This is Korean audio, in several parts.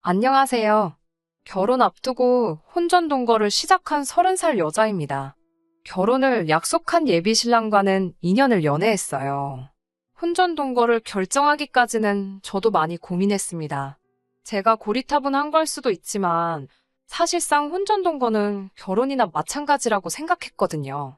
안녕하세요. 결혼 앞두고 혼전 동거를 시작한 30살 여자입니다. 결혼을 약속한 예비 신랑과는 2년을 연애했어요. 혼전 동거를 결정하기까지는 저도 많이 고민했습니다. 제가 고리타분한 걸 수도 있지만 사실상 혼전 동거는 결혼이나 마찬가지라고 생각했거든요.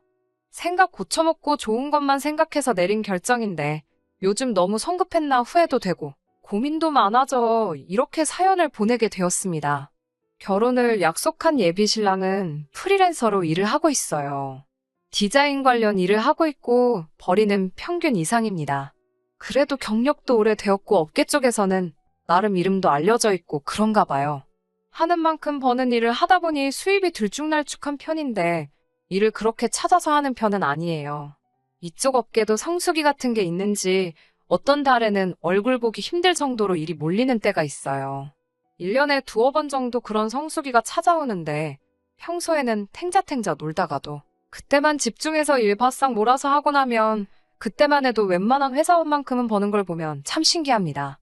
생각 고쳐먹고 좋은 것만 생각해서 내린 결정인데 요즘 너무 성급했나 후회도 되고 고민도 많아져 이렇게 사연을 보내게 되었습니다. 결혼을 약속한 예비 신랑은 프리랜서로 일을 하고 있어요. 디자인 관련 일을 하고 있고 벌이는 평균 이상입니다. 그래도 경력도 오래되었고 업계 쪽에서는 나름 이름도 알려져 있고 그런가 봐요. 하는 만큼 버는 일을 하다 보니 수입이 들쭉날쭉한 편인데 일을 그렇게 찾아서 하는 편은 아니에요. 이쪽 업계도 성수기 같은 게 있는지 어떤 달에는 얼굴 보기 힘들 정도로 일이 몰리는 때가 있어요. 1년에 두어 번 정도 그런 성수기가 찾아오는데 평소에는 탱자탱자 놀다가도 그때만 집중해서 일 바싹 몰아서 하고 나면 그때만 해도 웬만한 회사원만큼은 버는 걸 보면 참 신기합니다.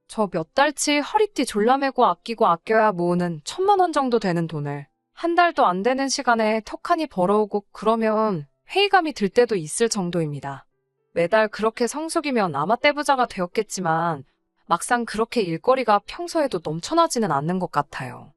저 몇 달치 허리띠 졸라매고 아끼고 아껴야 모으는 1,000만 원 정도 되는 돈을 한 달도 안 되는 시간에 턱하니 벌어오고 그러면 회의감이 들 때도 있을 정도입니다. 매달 그렇게 성수기면 아마 떼부자가 되었겠지만 막상 그렇게 일거리가 평소에도 넘쳐나지는 않는 것 같아요.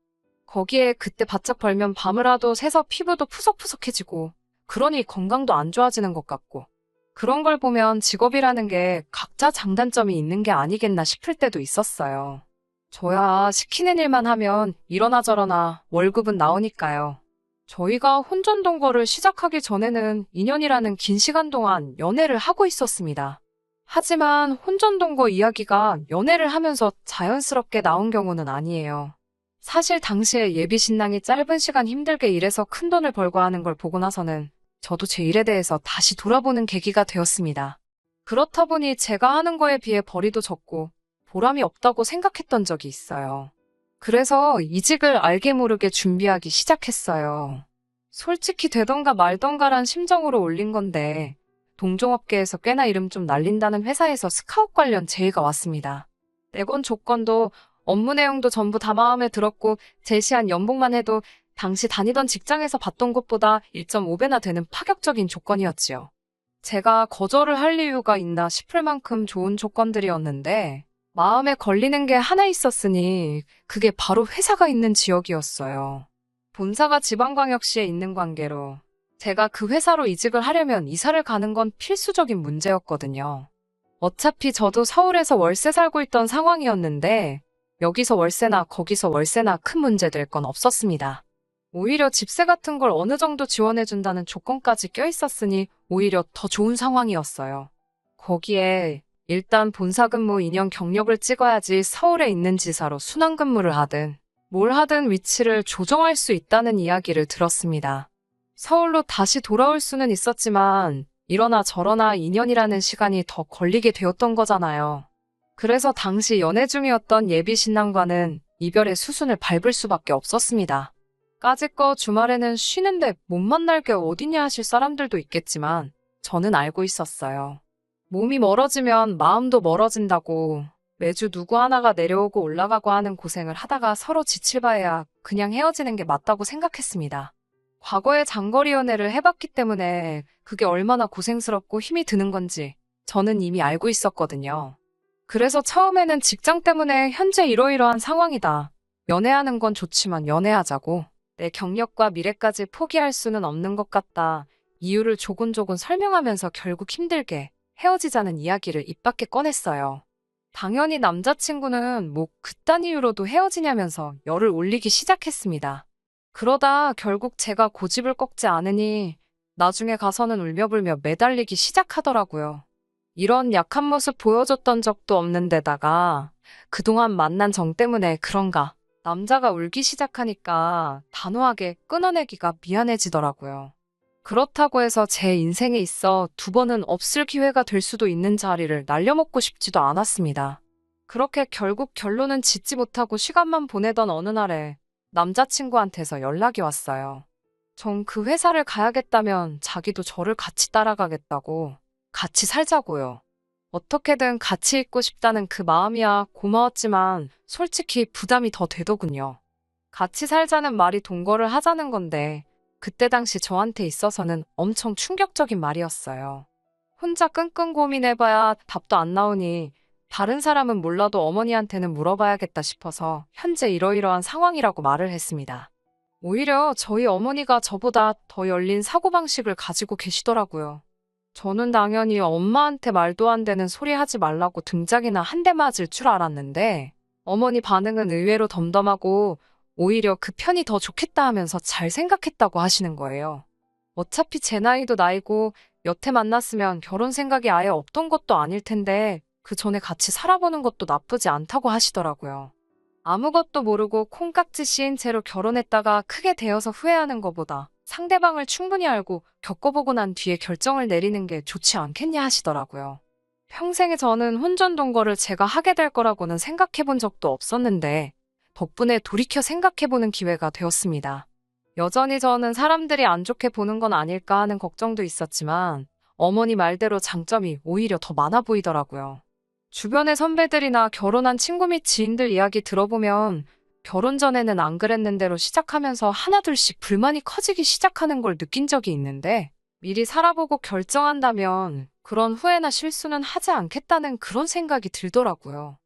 거기에 그때 바짝 벌면 밤을라도 새서 피부도 푸석푸석해지고 그러니 건강도 안 좋아지는 것 같고 그런 걸 보면 직업이라는 게 각자 장단점이 있는 게 아니겠나 싶을 때도 있었어요. 저야 시키는 일만 하면 이러나 저러나 월급은 나오니까요. 저희가 혼전동거를 시작하기 전에는 2년이라는 긴 시간 동안 연애를 하고 있었습니다. 하지만 혼전동거 이야기가 연애를 하면서 자연스럽게 나온 경우는 아니에요. 사실 당시에 예비 신랑이 짧은 시간 힘들게 일해서 큰돈을 벌고 하는 걸 보고 나서는 저도 제 일에 대해서 다시 돌아보는 계기가 되었습니다. 그렇다 보니 제가 하는 거에 비해 벌이도 적고 보람이 없다고 생각했던 적이 있어요. 그래서 이직을 알게 모르게 준비하기 시작했어요. 솔직히 되던가 말던가란 심정으로 올린 건데 동종업계에서 꽤나 이름 좀 날린다는 회사에서 스카웃 관련 제의가 왔습니다. 내건 조건도 업무 내용도 전부 다 마음에 들었고 제시한 연봉만 해도 당시 다니던 직장에서 받던 것보다 1.5배나 되는 파격적인 조건이었지요. 제가 거절을 할 이유가 있나 싶을 만큼 좋은 조건들이었는데 마음에 걸리는 게 하나 있었으니 그게 바로 회사가 있는 지역이었어요. 본사가 지방광역시에 있는 관계로 제가 그 회사로 이직을 하려면 이사를 가는 건 필수적인 문제였거든요. 어차피 저도 서울에서 월세 살고 있던 상황이었는데 여기서 월세나 거기서 월세나 큰 문제 될 건 없었습니다. 오히려 집세 같은 걸 어느 정도 지원해준다는 조건까지 껴있었으니 오히려 더 좋은 상황이었어요. 거기에 일단 본사 근무 2년 경력을 찍어야지 서울에 있는 지사로 순환 근무를 하든 뭘 하든 위치를 조정할 수 있다는 이야기를 들었습니다. 서울로 다시 돌아올 수는 있었지만 이러나 저러나 2년이라는 시간이 더 걸리게 되었던 거잖아요. 그래서 당시 연애 중이었던 예비 신랑과는 이별의 수순을 밟을 수밖에 없었습니다. 까짓거 주말에는 쉬는데 못 만날 게 어디냐 하실 사람들도 있겠지만 저는 알고 있었어요. 몸이 멀어지면 마음도 멀어진다고 매주 누구 하나가 내려오고 올라가고 하는 고생을 하다가 서로 지칠 바에야 그냥 헤어지는 게 맞다고 생각했습니다. 과거에 장거리 연애를 해봤기 때문에 그게 얼마나 고생스럽고 힘이 드는 건지 저는 이미 알고 있었거든요. 그래서 처음에는 직장 때문에 현재 이러이러한 상황이다. 연애하는 건 좋지만 연애하자고. 내 경력과 미래까지 포기할 수는 없는 것 같다. 이유를 조곤조곤 설명하면서 결국 힘들게 헤어지자는 이야기를 입 밖에 꺼냈어요. 당연히 남자친구는 뭐 그딴 이유로도 헤어지냐면서 열을 올리기 시작했습니다. 그러다 결국 제가 고집을 꺾지 않으니 나중에 가서는 울며불며 매달리기 시작하더라고요. 이런 약한 모습 보여줬던 적도 없는 데다가 그동안 만난 정 때문에 그런가 남자가 울기 시작하니까 단호하게 끊어내기가 미안해지더라고요. 그렇다고 해서 제 인생에 있어 두 번은 없을 기회가 될 수도 있는 자리를 날려먹고 싶지도 않았습니다. 그렇게 결국 결론은 짓지 못하고 시간만 보내던 어느 날에 남자친구한테서 연락이 왔어요. 전 그 회사를 가야겠다면 자기도 저를 같이 따라가겠다고 같이 살자고요. 어떻게든 같이 있고 싶다는 그 마음이야 고마웠지만 솔직히 부담이 더 되더군요. 같이 살자는 말이 동거를 하자는 건데 그때 당시 저한테 있어서는 엄청 충격적인 말이었어요. 혼자 끙끙 고민해봐야 답도 안 나오니 다른 사람은 몰라도 어머니한테는 물어봐야겠다 싶어서 현재 이러이러한 상황이라고 말을 했습니다. 오히려 저희 어머니가 저보다 더 열린 사고방식을 가지고 계시더라고요. 저는 당연히 엄마한테 말도 안 되는 소리 하지 말라고 등짝이나 한 대 맞을 줄 알았는데 어머니 반응은 의외로 덤덤하고 오히려 그 편이 더 좋겠다 하면서 잘 생각했다고 하시는 거예요. 어차피 제 나이도 나이고 여태 만났으면 결혼 생각이 아예 없던 것도 아닐 텐데 그 전에 같이 살아보는 것도 나쁘지 않다고 하시더라고요. 아무것도 모르고 콩깍지 씌인 채로 결혼했다가 크게 되어서 후회하는 것보다 상대방을 충분히 알고 겪어보고 난 뒤에 결정을 내리는 게 좋지 않겠냐 하시더라고요. 평생에 저는 혼전동거를 제가 하게 될 거라고는 생각해 본 적도 없었는데 덕분에 돌이켜 생각해 보는 기회가 되었습니다. 여전히 저는 사람들이 안 좋게 보는 건 아닐까 하는 걱정도 있었지만 어머니 말대로 장점이 오히려 더 많아 보이더라고요. 주변의 선배들이나 결혼한 친구 및 지인들 이야기 들어보면 결혼 전에는 안 그랬는데로 시작하면서 하나둘씩 불만이 커지기 시작하는 걸 느낀 적이 있는데 미리 살아보고 결정한다면 그런 후회나 실수는 하지 않겠다는 그런 생각이 들더라고요.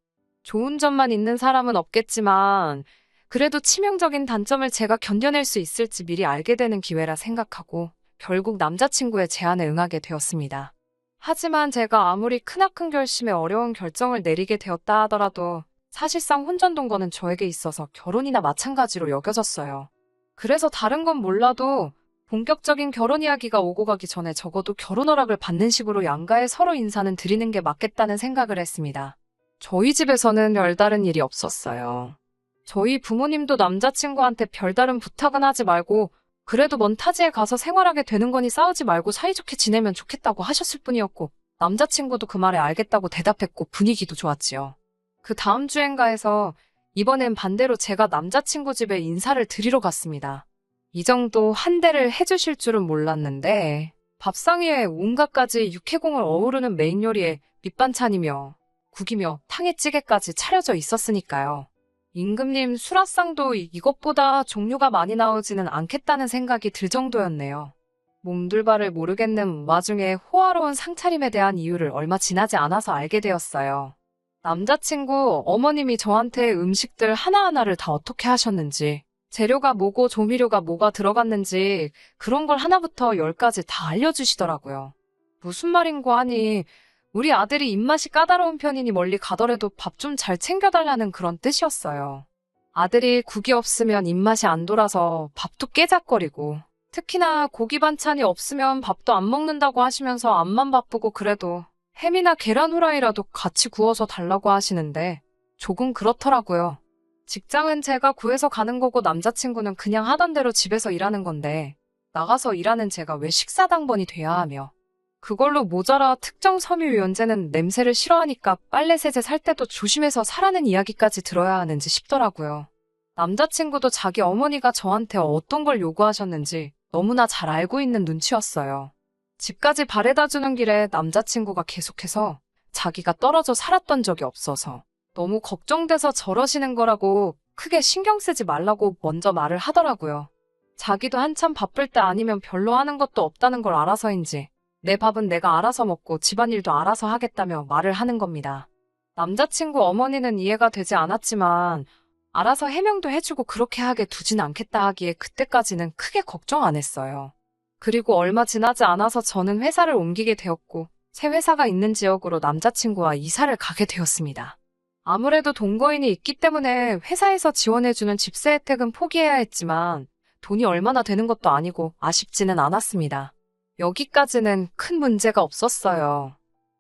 좋은 점만 있는 사람은 없겠지만 그래도 치명적인 단점을 제가 견뎌낼 수 있을지 미리 알게 되는 기회라 생각하고 결국 남자친구의 제안에 응하게 되었습니다. 하지만 제가 아무리 크나큰 결심에 어려운 결정을 내리게 되었다 하더라도 사실상 혼전동거는 저에게 있어서 결혼이나 마찬가지로 여겨졌어요. 그래서 다른 건 몰라도 본격적인 결혼 이야기가 오고 가기 전에 적어도 결혼 허락을 받는 식으로 양가에 서로 인사는 드리는 게 맞겠다는 생각을 했습니다. 저희 집에서는 별다른 일이 없었어요. 저희 부모님도 남자친구한테 별다른 부탁은 하지 말고 그래도 먼 타지에 가서 생활하게 되는 거니 싸우지 말고 사이좋게 지내면 좋겠다고 하셨을 뿐이었고 남자친구도 그 말에 알겠다고 대답했고 분위기도 좋았지요. 그 다음 주엔가에서 이번엔 반대로 제가 남자친구 집에 인사를 드리러 갔습니다. 이 정도 한대를 해주실 줄은 몰랐는데 밥상 위에 온갖 가지 육해공을 어우르는 메인 요리에 밑반찬이며 국이며 탕에 찌개까지 차려져 있었으니까요. 임금님 수라상도 이것보다 종류가 많이 나오지는 않겠다는 생각이 들 정도였네요. 몸둘 바를 모르겠는 와중에 호화로운 상차림에 대한 이유를 얼마 지나지 않아서 알게 되었어요. 남자친구 어머님이 저한테 음식들 하나하나를 다 어떻게 하셨는지, 재료가 뭐고 조미료가 뭐가 들어갔는지 그런 걸 하나부터 열까지 다 알려주시더라고요. 무슨 말인고 하니 우리 아들이 입맛이 까다로운 편이니 멀리 가더라도 밥 좀 잘 챙겨달라는 그런 뜻이었어요. 아들이 국이 없으면 입맛이 안 돌아서 밥도 깨작거리고 특히나 고기 반찬이 없으면 밥도 안 먹는다고 하시면서 앞만 바쁘고 그래도 햄이나 계란 후라이라도 같이 구워서 달라고 하시는데 조금 그렇더라고요. 직장은 제가 구해서 가는 거고 남자친구는 그냥 하던 대로 집에서 일하는 건데 나가서 일하는 제가 왜 식사당번이 돼야 하며 그걸로 모자라 특정 섬유유연제는 냄새를 싫어하니까 빨래 세제 살 때도 조심해서 사라는 이야기까지 들어야 하는지 싶더라고요. 남자친구도 자기 어머니가 저한테 어떤 걸 요구하셨는지 너무나 잘 알고 있는 눈치였어요. 집까지 바래다 주는 길에 남자친구가 계속해서 자기가 떨어져 살았던 적이 없어서 너무 걱정돼서 저러시는 거라고 크게 신경 쓰지 말라고 먼저 말을 하더라고요. 자기도 한참 바쁠 때 아니면 별로 하는 것도 없다는 걸 알아서인지 내 밥은 내가 알아서 먹고 집안일도 알아서 하겠다며 말을 하는 겁니다. 남자친구 어머니는 이해가 되지 않았지만 알아서 해명도 해주고 그렇게 하게 두진 않겠다 하기에 그때까지는 크게 걱정 안 했어요. 그리고 얼마 지나지 않아서 저는 회사를 옮기게 되었고 새 회사가 있는 지역으로 남자친구와 이사를 가게 되었습니다. 아무래도 동거인이 있기 때문에 회사에서 지원해주는 집세 혜택은 포기해야 했지만 돈이 얼마나 되는 것도 아니고 아쉽지는 않았습니다. 여기까지는 큰 문제가 없었어요.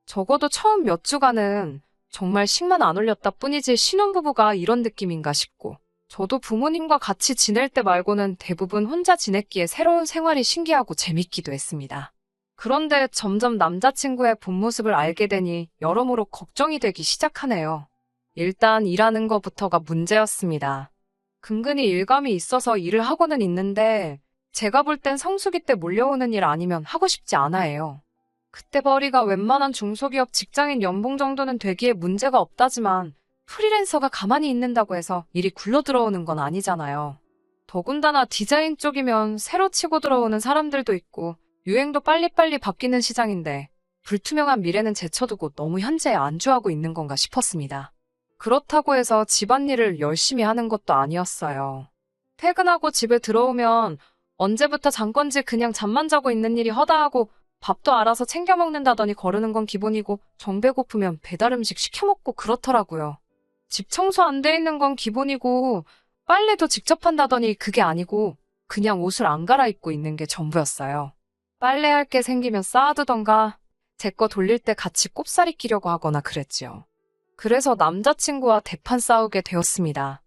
적어도 처음 몇 주간은 정말 식만 안 올렸다 뿐이지 신혼부부가 이런 느낌인가 싶고 저도 부모님과 같이 지낼 때 말고는 대부분 혼자 지냈기에 새로운 생활이 신기하고 재밌기도 했습니다. 그런데 점점 남자친구의 본 모습을 알게 되니 여러모로 걱정이 되기 시작하네요. 일단 일하는 것부터가 문제였습니다. 근근히 일감이 있어서 일을 하고는 있는데 제가 볼 땐 성수기 때 몰려오는 일 아니면 하고 싶지 않아 해요. 그때 벌이가 웬만한 중소기업 직장인 연봉 정도는 되기에 문제가 없다지만 프리랜서가 가만히 있는다고 해서 일이 굴러 들어오는 건 아니잖아요. 더군다나 디자인 쪽이면 새로 치고 들어오는 사람들도 있고 유행도 빨리빨리 바뀌는 시장인데 불투명한 미래는 제쳐두고 너무 현재에 안주하고 있는 건가 싶었습니다. 그렇다고 해서 집안일을 열심히 하는 것도 아니었어요. 퇴근하고 집에 들어오면 언제부터 잔 건지 그냥 잠만 자고 있는 일이 허다하고 밥도 알아서 챙겨 먹는다더니 거르는 건 기본이고 정 배고프면 배달 음식 시켜 먹고 그렇더라고요. 집 청소 안 돼 있는 건 기본이고 빨래도 직접 한다더니 그게 아니고 그냥 옷을 안 갈아입고 있는 게 전부였어요. 빨래할 게 생기면 쌓아두던가 제 거 돌릴 때 같이 꼽사리 끼려고 하거나 그랬지요. 그래서 남자친구와 대판 싸우게 되었습니다.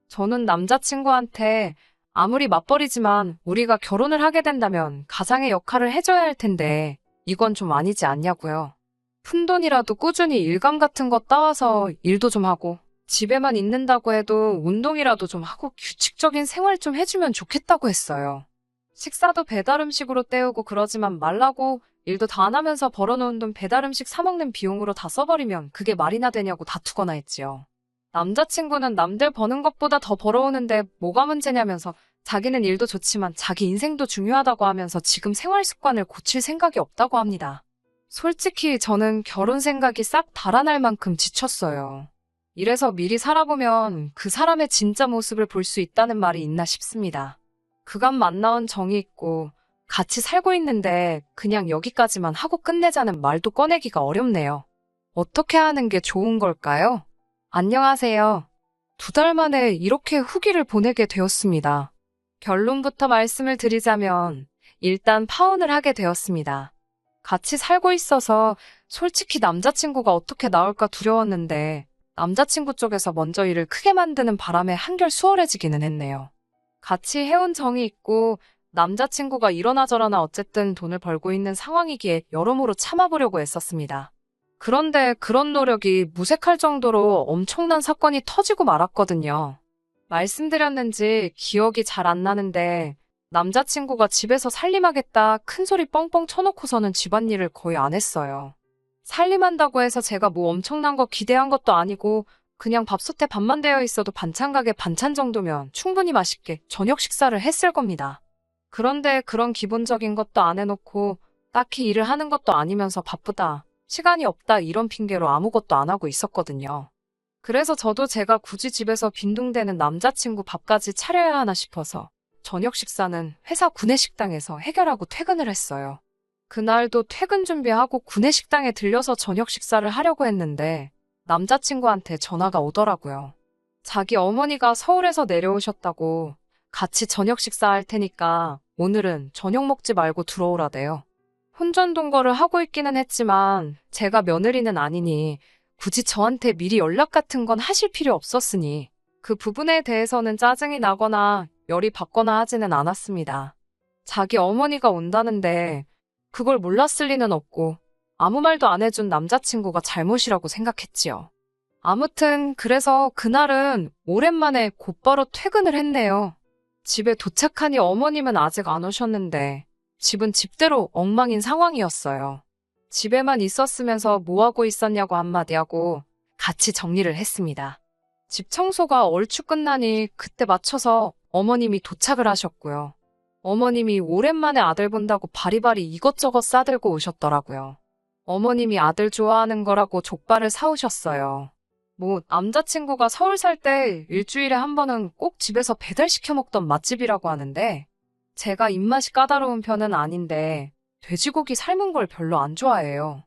저는 남자친구한테 아무리 맞벌이지만 우리가 결혼을 하게 된다면 가장의 역할을 해줘야 할 텐데 이건 좀 아니지 않냐고요. 푼돈이라도 꾸준히 일감 같은 거 따와서 일도 좀 하고 집에만 있는다고 해도 운동이라도 좀 하고 규칙적인 생활 좀 해주면 좋겠다고 했어요. 식사도 배달 음식으로 때우고 그러지만 말라고 일도 다 안 하면서 벌어놓은 돈 배달 음식 사 먹는 비용으로 다 써버리면 그게 말이나 되냐고 다투거나 했지요. 남자친구는 남들 버는 것보다 더 벌어오는데 뭐가 문제냐면서 자기는 일도 좋지만 자기 인생도 중요하다고 하면서 지금 생활 습관을 고칠 생각이 없다고 합니다. 솔직히 저는 결혼 생각이 싹 달아날 만큼 지쳤어요. 이래서 미리 살아보면 그 사람의 진짜 모습을 볼 수 있다는 말이 있나 싶습니다. 그간 만나온 정이 있고 같이 살고 있는데 그냥 여기까지만 하고 끝내자는 말도 꺼내기가 어렵네요. 어떻게 하는 게 좋은 걸까요? 안녕하세요. 2달 만에 이렇게 후기를 보내게 되었습니다. 결론부터 말씀을 드리자면 일단 파혼을 하게 되었습니다. 같이 살고 있어서 솔직히 남자친구가 어떻게 나올까 두려웠는데 남자친구 쪽에서 먼저 일을 크게 만드는 바람에 한결 수월해지기는 했네요. 같이 해온 정이 있고 남자친구가 이러나 저러나 어쨌든 돈을 벌고 있는 상황이기에 여러모로 참아보려고 애썼습니다. 그런데 그런 노력이 무색할 정도로 엄청난 사건이 터지고 말았거든요. 말씀드렸는지 기억이 잘 안 나는데 남자친구가 집에서 살림하겠다 큰 소리 뻥뻥 쳐놓고서는 집안일을 거의 안 했어요. 살림한다고 해서 제가 뭐 엄청난 거 기대한 것도 아니고 그냥 밥솥에 밥만 되어 있어도 반찬 가게 반찬 정도면 충분히 맛있게 저녁 식사를 했을 겁니다. 그런데 그런 기본적인 것도 안 해놓고 딱히 일을 하는 것도 아니면서 바쁘다, 시간이 없다 이런 핑계로 아무것도 안 하고 있었거든요. 그래서 저도 제가 굳이 집에서 빈둥대는 남자친구 밥까지 차려야 하나 싶어서 저녁 식사는 회사 구내식당에서 해결하고 퇴근을 했어요. 그날도 퇴근 준비하고 구내식당에 들려서 저녁 식사를 하려고 했는데 남자친구한테 전화가 오더라고요. 자기 어머니가 서울에서 내려오셨다고 같이 저녁 식사할 테니까 오늘은 저녁 먹지 말고 들어오라대요. 혼전동거를 하고 있기는 했지만 제가 며느리는 아니니 굳이 저한테 미리 연락 같은 건 하실 필요 없었으니 그 부분에 대해서는 짜증이 나거나 열이 받거나 하지는 않았습니다. 자기 어머니가 온다는데 그걸 몰랐을 리는 없고 아무 말도 안 해준 남자친구가 잘못이라고 생각했지요. 아무튼 그래서 그날은 오랜만에 곧바로 퇴근을 했네요. 집에 도착하니 어머님은 아직 안 오셨는데 집은 집대로 엉망인 상황이었어요. 집에만 있었으면서 뭐하고 있었냐고 한마디 하고 같이 정리를 했습니다. 집 청소가 얼추 끝나니 그때 맞춰서 어머님이 도착을 하셨고요. 어머님이 오랜만에 아들 본다고 바리바리 이것저것 싸들고 오셨더라고요. 어머님이 아들 좋아하는 거라고 족발을 사오셨어요. 뭐 남자친구가 서울 살 때 일주일에 한 번은 꼭 집에서 배달시켜 먹던 맛집이라고 하는데 제가 입맛이 까다로운 편은 아닌데 돼지고기 삶은 걸 별로 안 좋아해요.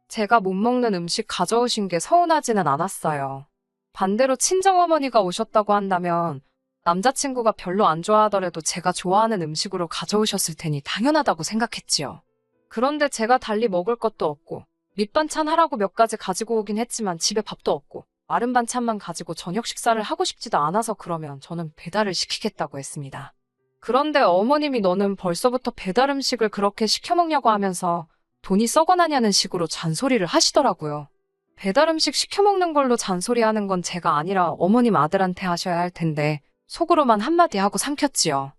제가 못 먹는 음식 가져오신 게 서운하지는 않았어요. 반대로 친정어머니가 오셨다고 한다면 남자친구가 별로 안 좋아하더라도 제가 좋아하는 음식으로 가져오셨을 테니 당연하다고 생각했지요. 그런데 제가 달리 먹을 것도 없고 밑반찬 하라고 몇 가지 가지고 오긴 했지만 집에 밥도 없고 마른 반찬만 가지고 저녁 식사를 하고 싶지도 않아서 그러면 저는 배달을 시키겠다고 했습니다. 그런데 어머님이 너는 벌써부터 배달 음식을 그렇게 시켜 먹냐고 하면서 돈이 썩어나냐는 식으로 잔소리를 하시더라고요. 배달 음식 시켜 먹는 걸로 잔소리하는 건 제가 아니라 어머님 아들한테 하셔야 할 텐데 속으로만 한마디 하고 삼켰지요.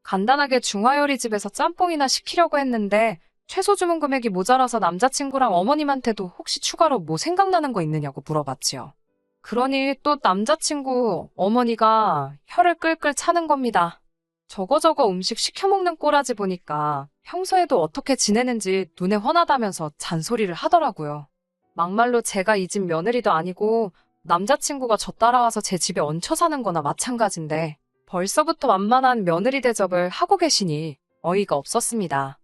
간단하게 중화요리집에서 짬뽕이나 시키려고 했는데 최소 주문 금액이 모자라서 남자친구랑 어머님한테도 혹시 추가로 뭐 생각나는 거 있느냐고 물어봤지요. 그러니 또 남자친구 어머니가 혀를 끌끌 차는 겁니다. 저거저거 음식 시켜 먹는 꼬라지 보니까 평소에도 어떻게 지내는지 눈에 훤하다면서 잔소리를 하더라고요. 막말로 제가 이 집 며느리도 아니고 남자친구가 저 따라와서 제 집에 얹혀 사는 거나 마찬가지인데 벌써부터 만만한 며느리 대접을 하고 계시니 어이가 없었습니다.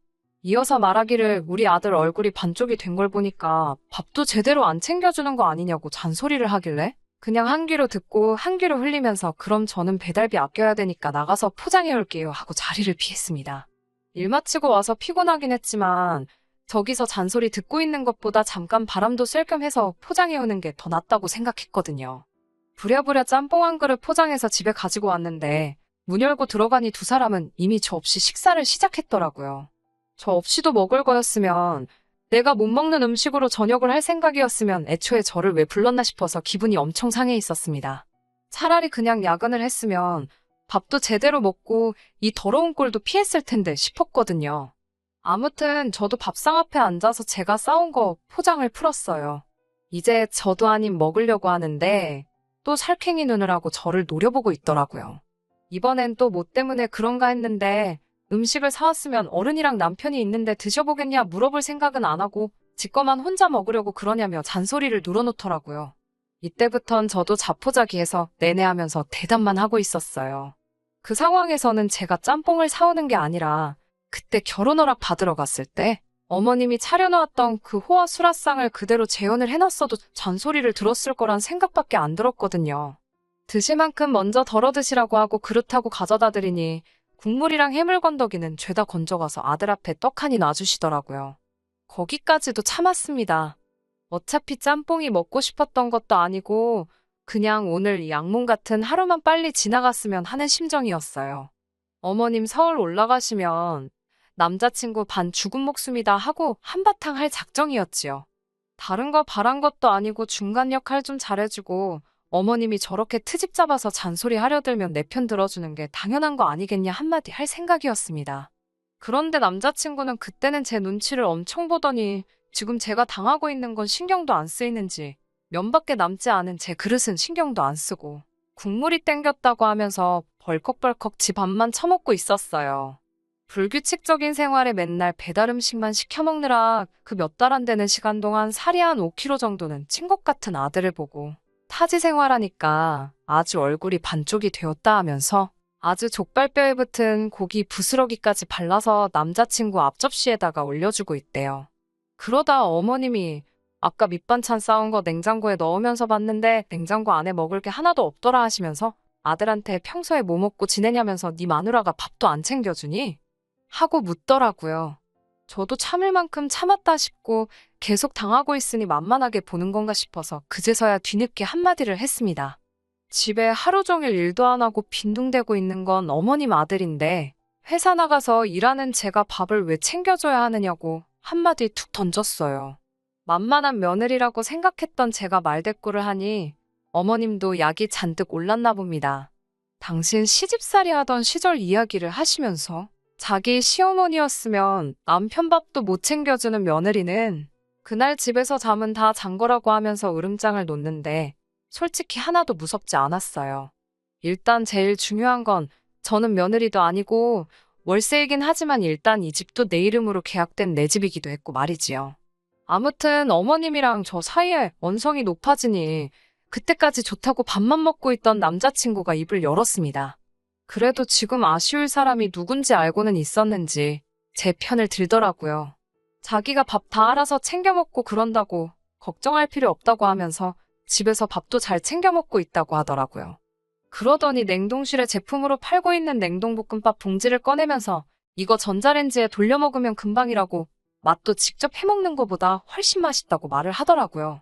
이어서 말하기를 우리 아들 얼굴이 반쪽이 된 걸 보니까 밥도 제대로 안 챙겨주는 거 아니냐고 잔소리를 하길래 그냥 한 귀로 듣고 한 귀로 흘리면서 그럼 저는 배달비 아껴야 되니까 나가서 포장해 올게요 하고 자리를 피했습니다. 일 마치고 와서 피곤하긴 했지만 저기서 잔소리 듣고 있는 것보다 잠깐 바람도 쐴 겸 해서 포장해 오는 게 더 낫다고 생각했거든요. 부랴부랴 짬뽕 한 그릇 포장해서 집에 가지고 왔는데 문 열고 들어가니 두 사람은 이미 저 없이 식사를 시작했더라고요. 저 없이도 먹을 거였으면 내가 못 먹는 음식으로 저녁을 할 생각이었으면 애초에 저를 왜 불렀나 싶어서 기분이 엄청 상해 있었습니다. 차라리 그냥 야근을 했으면 밥도 제대로 먹고 이 더러운 꼴도 피했을 텐데 싶었거든요. 아무튼 저도 밥상 앞에 앉아서 제가 싸온 거 포장을 풀었어요. 이제 저도 아님 먹으려고 하는데 또 살쾡이 눈을 하고 저를 노려보고 있더라고요. 이번엔 또 뭐 때문에 그런가 했는데 음식을 사왔으면 어른이랑 남편이 있는데 드셔보겠냐 물어볼 생각은 안 하고 지 거만 혼자 먹으려고 그러냐며 잔소리를 눌어놓더라고요. 이때부턴 저도 자포자기해서 내내하면서 대답만 하고 있었어요. 그 상황에서는 제가 짬뽕을 사오는 게 아니라 그때 결혼 허락 받으러 갔을 때 어머님이 차려놓았던 그 호화 수라상을 그대로 재현을 해놨어도 잔소리를 들었을 거란 생각밖에 안 들었거든요. 드실 만큼 먼저 덜어 드시라고 하고 그릇하고 가져다 드리니 국물이랑 해물건더기는 죄다 건져가서 아들 앞에 떡하니 놔주시더라고요. 거기까지도 참았습니다. 어차피 짬뽕이 먹고 싶었던 것도 아니고 그냥 오늘 이 악몽 같은 하루만 빨리 지나갔으면 하는 심정이었어요. 어머님 서울 올라가시면 남자친구 반 죽은 목숨이다 하고 한바탕 할 작정이었지요. 다른 거 바란 것도 아니고 중간 역할 좀 잘해주고 어머님이 저렇게 트집 잡아서 잔소리 하려 들면 내 편 들어주는 게 당연한 거 아니겠냐 한마디 할 생각이었습니다. 그런데 남자친구는 그때는 제 눈치를 엄청 보더니 지금 제가 당하고 있는 건 신경도 안 쓰이는지 면밖에 남지 않은 제 그릇은 신경도 안 쓰고 국물이 땡겼다고 하면서 벌컥벌컥 지 밥만 처먹고 있었어요. 불규칙적인 생활에 맨날 배달 음식만 시켜 먹느라 그 몇 달 안 되는 시간 동안 살이 한 5kg 정도는 찐 것 같은 아들을 보고 타지 생활하니까 아주 얼굴이 반쪽이 되었다 하면서 아주 족발뼈에 붙은 고기 부스러기까지 발라서 남자친구 앞접시에다가 올려주고 있대요. 그러다 어머님이 아까 밑반찬 싸운 거 냉장고에 넣으면서 봤는데 냉장고 안에 먹을 게 하나도 없더라 하시면서 아들한테 평소에 뭐 먹고 지내냐면서 네 마누라가 밥도 안 챙겨주니? 하고 묻더라고요. 저도 참을 만큼 참았다 싶고 계속 당하고 있으니 만만하게 보는 건가 싶어서 그제서야 뒤늦게 한마디를 했습니다. 집에 하루 종일 일도 안 하고 빈둥대고 있는 건 어머님 아들인데 회사 나가서 일하는 제가 밥을 왜 챙겨줘야 하느냐고 한마디 툭 던졌어요. 만만한 며느리라고 생각했던 제가 말대꾸를 하니 어머님도 약이 잔뜩 올랐나 봅니다. 당신 시집살이 하던 시절 이야기를 하시면서 자기 시어머니였으면 남편 밥도 못 챙겨주는 며느리는 그날 집에서 잠은 다 잔 거라고 하면서 으름장을 놓는데 솔직히 하나도 무섭지 않았어요. 일단 제일 중요한 건 저는 며느리도 아니고 월세이긴 하지만 일단 이 집도 내 이름으로 계약된 내 집이기도 했고 말이지요. 아무튼 어머님이랑 저 사이에 언성이 높아지니 그때까지 좋다고 밥만 먹고 있던 남자친구가 입을 열었습니다. 그래도 지금 아쉬울 사람이 누군지 알고는 있었는지 제 편을 들더라고요. 자기가 밥 다 알아서 챙겨 먹고 그런다고 걱정할 필요 없다고 하면서 집에서 밥도 잘 챙겨 먹고 있다고 하더라고요. 그러더니 냉동실에 제품으로 팔고 있는 냉동볶음밥 봉지를 꺼내면서 이거 전자레인지에 돌려 먹으면 금방이라고 맛도 직접 해먹는 것보다 훨씬 맛있다고 말을 하더라고요.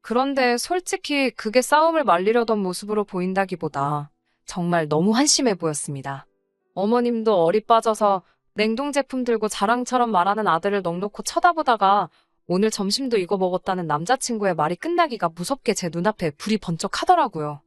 그런데 솔직히 그게 싸움을 말리려던 모습으로 보인다기보다 정말 너무 한심해 보였습니다. 어머님도 어리 빠져서 냉동 제품 들고 자랑처럼 말하는 아들을 넋놓고 쳐다보다가 오늘 점심도 이거 먹었다는 남자친구의 말이 끝나기가 무섭게 제 눈앞에 불이 번쩍하더라고요.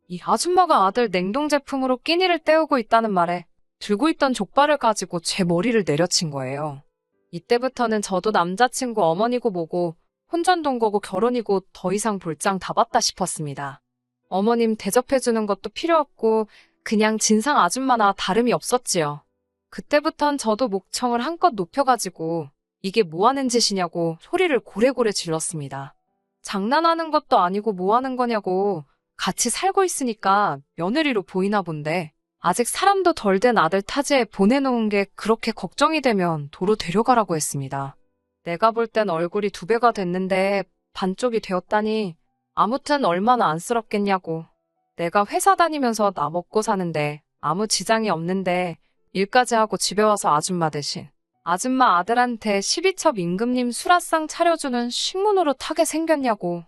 이 아줌마가 아들 냉동 제품으로 끼니를 때우고 있다는 말에 들고 있던 족발을 가지고 제 머리를 내려친 거예요. 이때부터는 저도 남자친구 어머니고 뭐고 혼전동거고 결혼이고 더 이상 볼장 다 봤다 싶었습니다. 어머님 대접해주는 것도 필요 없고 그냥 진상 아줌마나 다름이 없었지요. 그때부턴 저도 목청을 한껏 높여가지고 이게 뭐 하는 짓이냐고 소리를 고래고래 질렀습니다. 장난하는 것도 아니고 뭐 하는 거냐고. 같이 살고 있으니까 며느리로 보이나 본데 아직 사람도 덜 된 아들 타지에 보내놓은 게 그렇게 걱정이 되면 도로 데려가라고 했습니다. 내가 볼 땐 얼굴이 2배가 됐는데 반쪽이 되었다니 아무튼 얼마나 안쓰럽겠냐고. 내가 회사 다니면서 나 먹고 사는데 아무 지장이 없는데 일까지 하고 집에 와서 아줌마 대신 아줌마 아들한테 12첩 임금님 수라상 차려주는 식모노릇 하게 생겼냐고.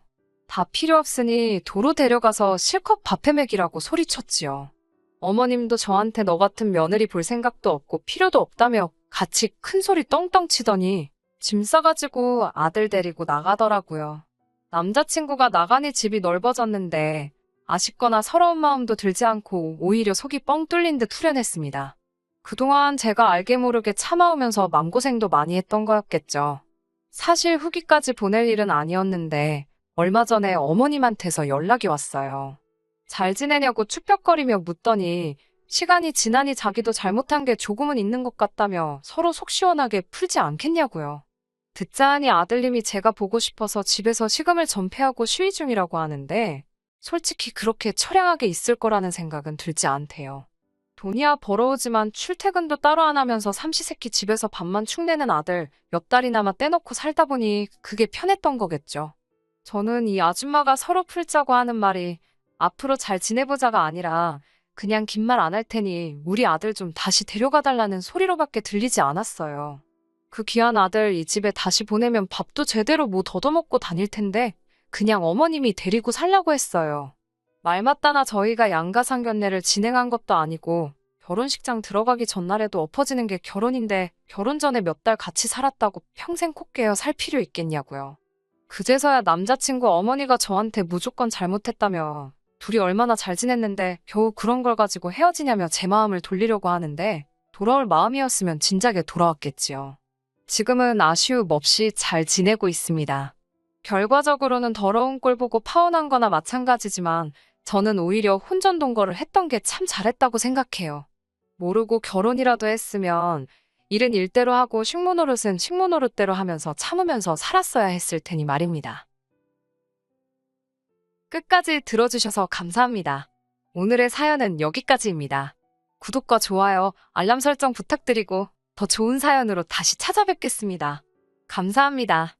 다 필요 없으니 도로 데려가서 실컷 밥해 먹이라고 소리쳤지요. 어머님도 저한테 너 같은 며느리 볼 생각도 없고 필요도 없다며 같이 큰 소리 떵떵 치더니 짐 싸가지고 아들 데리고 나가더라고요. 남자친구가 나가니 집이 넓어졌는데 아쉽거나 서러운 마음도 들지 않고 오히려 속이 뻥 뚫린 듯 후련했습니다. 그동안 제가 알게 모르게 참아오면서 맘고생도 많이 했던 거였겠죠. 사실 후기까지 보낼 일은 아니었는데 얼마 전에 어머님한테서 연락이 왔어요. 잘 지내냐고 축벽거리며 묻더니 시간이 지나니 자기도 잘못한 게 조금은 있는 것 같다며 서로 속 시원하게 풀지 않겠냐고요. 듣자 하니 아들님이 제가 보고 싶어서 집에서 식음을 전폐하고 쉬위 중이라고 하는데 솔직히 그렇게 처량하게 있을 거라는 생각은 들지 않대요. 돈이야 벌어오지만 출퇴근도 따로 안 하면서 삼시세끼 집에서 밥만 축내는 아들 몇 달이나마 떼놓고 살다 보니 그게 편했던 거겠죠. 저는 이 아줌마가 서로 풀자고 하는 말이 앞으로 잘 지내보자가 아니라 그냥 긴 말 안 할 테니 우리 아들 좀 다시 데려가 달라는 소리로밖에 들리지 않았어요. 그 귀한 아들 이 집에 다시 보내면 밥도 제대로 못 얻어먹고 다닐 텐데 그냥 어머님이 데리고 살라고 했어요. 말 맞다나 저희가 양가상견례를 진행한 것도 아니고 결혼식장 들어가기 전날에도 엎어지는 게 결혼인데 결혼 전에 몇 달 같이 살았다고 평생 코 깨어 살 필요 있겠냐고요. 그제서야 남자친구 어머니가 저한테 무조건 잘못했다며 둘이 얼마나 잘 지냈는데 겨우 그런 걸 가지고 헤어지냐며 제 마음을 돌리려고 하는데 돌아올 마음이었으면 진작에 돌아왔겠지요. 지금은 아쉬움 없이 잘 지내고 있습니다. 결과적으로는 더러운 꼴 보고 파혼한 거나 마찬가지지만 저는 오히려 혼전동거를 했던 게 참 잘했다고 생각해요. 모르고 결혼이라도 했으면 일은 일대로 하고 식모노릇은 식모노릇대로 하면서 참으면서 살았어야 했을 테니 말입니다. 끝까지 들어주셔서 감사합니다. 오늘의 사연은 여기까지입니다. 구독과 좋아요, 알람 설정 부탁드리고 더 좋은 사연으로 다시 찾아뵙겠습니다. 감사합니다.